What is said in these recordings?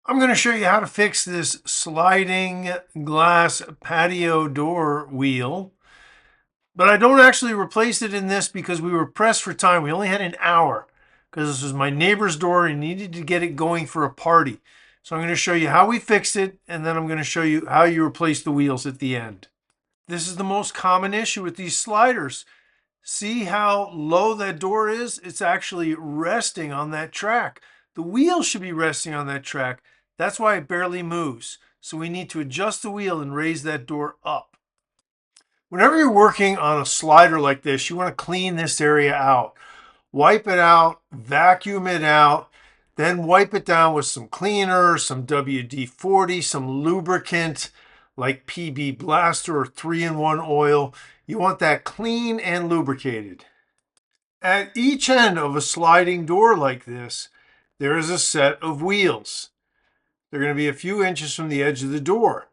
I'm going to show you how to fix this sliding glass patio door wheel. But I don't actually replace it in this because we were pressed for time. We only had an hour because this was my neighbor's door and needed to get it going for a party. So I'm going to show you how we fixed it, and then I'm going to show you how you replace the wheels at the end. This is the most common issue with these sliders. See how low that door is? It's actually resting on that track. The wheel should be resting on that track. That's why it barely moves. So we need to adjust the wheel and raise that door up. Whenever you're working on a slider like this, you want to clean this area out. Wipe it out, vacuum it out, then wipe it down with some cleaner, some WD-40, some lubricant like PB Blaster or 3-in-1 oil. You want that clean and lubricated. At each end of a sliding door like this, there is a set of wheels. They're going to be a few inches from the edge of the door.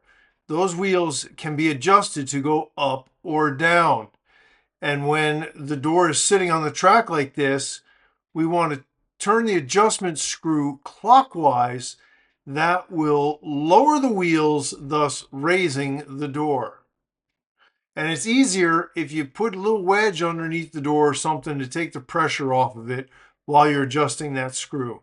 Those wheels can be adjusted to go up or down. And when the door is sitting on the track like this, we want to turn the adjustment screw clockwise. That will lower the wheels, thus raising the door. And it's easier if you put a little wedge underneath the door or something to take the pressure off of it while you're adjusting that screw.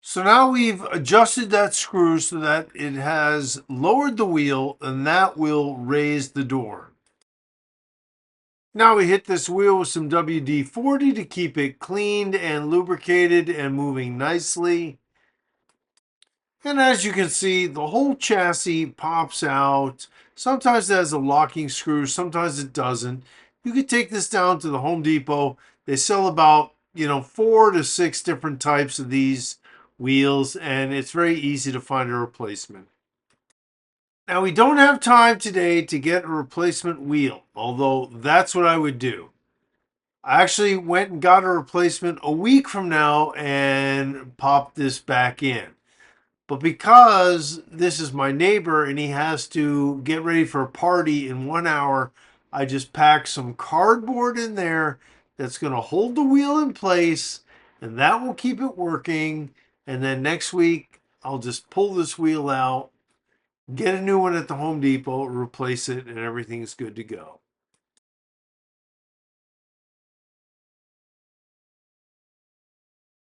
So now we've adjusted that screw so that it has lowered the wheel, and that will raise the door. Now we hit this wheel with some WD-40 to keep it cleaned and lubricated and moving nicely. And as you can see, the whole chassis pops out. Sometimes it has a locking screw, sometimes it doesn't. You could take this down to the Home Depot. They sell about, 4 to 6 different types of these wheels, and it's very easy to find a replacement. Now, we don't have time today to get a replacement wheel, although that's what I would do. I actually went and got a replacement a week from now and popped this back in. But because this is my neighbor and he has to get ready for a party in 1 hour, I just packed some cardboard in there that's going to hold the wheel in place, and that will keep it working. And then next week, I'll just pull this wheel out, get a new one at the Home Depot, replace it, and everything's good to go.